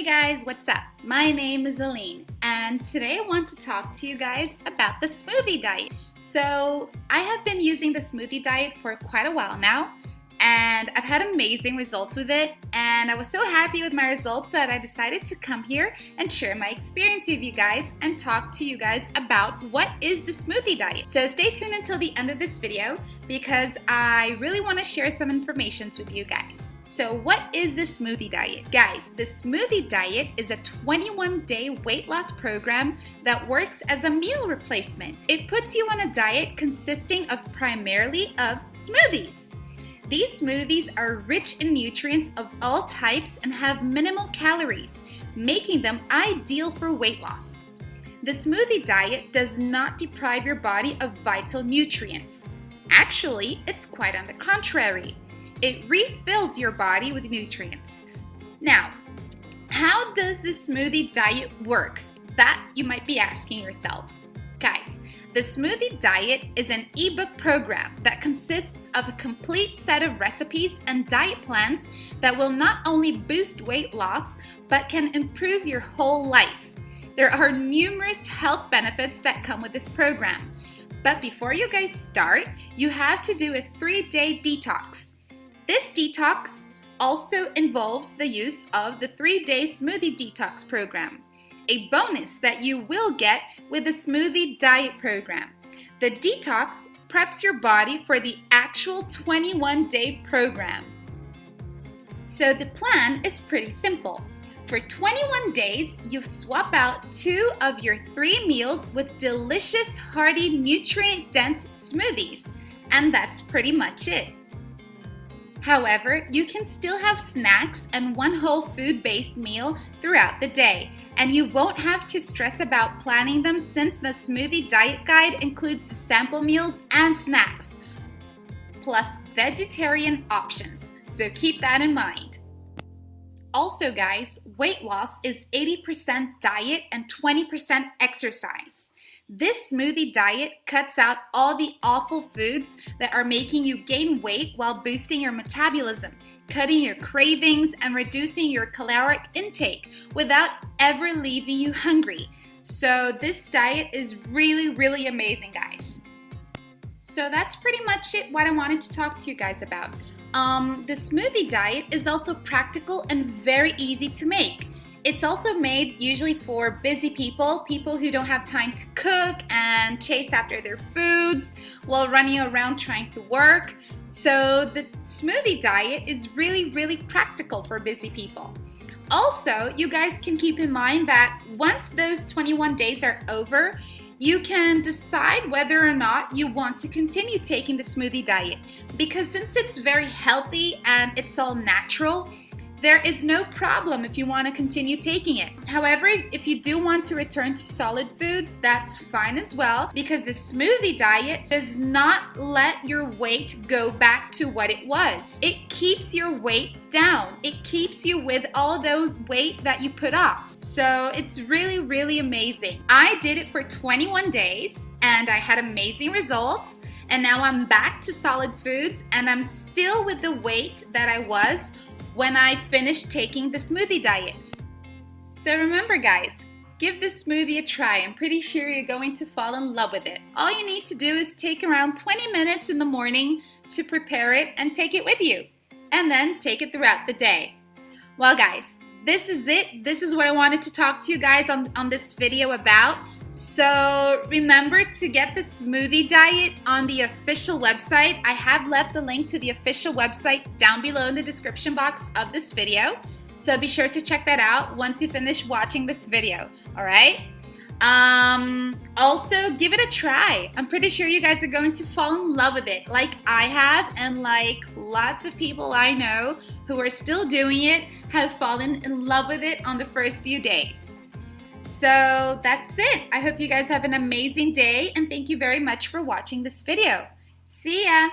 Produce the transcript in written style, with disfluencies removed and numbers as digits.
guys, what's up? My name is Aline, and today I want to talk to you guys about the smoothie diet. So I have been using the smoothie diet for quite a while now, and I've had amazing results with it, and I was so happy with my results that I decided to come here and share my experience with you guys and talk to you guys about what is the smoothie diet. So stay tuned until the end of this video because I really want to share some information with you guys. So what is the smoothie diet? Guys, the smoothie diet is a 21-day weight loss program that works as a meal replacement. It puts you on a diet consisting of primarily of smoothies. These smoothies are rich in nutrients of all types and have minimal calories, making them ideal for weight loss. The smoothie diet does not deprive your body of vital nutrients. Actually, it's quite on the contrary. It refills your body with nutrients. Now, how does the smoothie diet work? That you might be asking yourselves. Guys, the Smoothie Diet is an ebook program that consists of a complete set of recipes and diet plans that will not only boost weight loss, but can improve your whole life. There are numerous health benefits that come with this program. But before you guys start, you have to do a 3-day detox. This detox also involves the use of the 3-day smoothie detox program, a bonus that you will get with the Smoothie Diet program. The detox preps your body for the actual 21-day program. So the plan is pretty simple. For 21 days, you swap out 2 of your 3 meals with delicious, hearty, nutrient-dense smoothies, and that's pretty much it. However, you can still have snacks and one whole food-based meal throughout the day, and you won't have to stress about planning them since the Smoothie Diet Guide includes the sample meals and snacks, plus vegetarian options, so keep that in mind. Also guys, weight loss is 80% diet and 20% exercise. This smoothie diet cuts out all the awful foods that are making you gain weight while boosting your metabolism, cutting your cravings, and reducing your caloric intake without ever leaving you hungry. So this diet is really amazing, guys. So that's pretty much it what I wanted to talk to you guys about. The smoothie diet is also practical and very easy to make. It's also made usually for busy people who don't have time to cook and chase after their foods while running around trying to work. So the smoothie diet is really practical for busy people. Also, you guys can keep in mind that once those 21 days are over, you can decide whether or not you want to continue taking the smoothie diet, because since it's very healthy and it's all natural, there is no problem if you want to continue taking it. However, if you do want to return to solid foods, that's fine as well, because the smoothie diet does not let your weight go back to what it was. It keeps your weight down. It keeps you with all those weight that you put off. So it's really amazing. I did it for 21 days and I had amazing results. And now I'm back to solid foods and I'm still with the weight that I was when I finished taking the smoothie diet. So remember guys, give this smoothie a try. I'm pretty sure you're going to fall in love with it. All you need to do is take around 20 minutes in the morning to prepare it and take it with you. And then take it throughout the day. Well guys, this is it. This is what I wanted to talk to you guys on this video about. So remember to get the smoothie diet on the official website. I have left the link to the official website down below in the description box of this video. So be sure to check that out once you finish watching this video, all right? Also, give it a try. I'm pretty sure you guys are going to fall in love with it like I have, and like lots of people I know who are still doing it have fallen in love with it on the first few days. So that's it. I hope you guys have an amazing day and thank you very much for watching this video. See ya!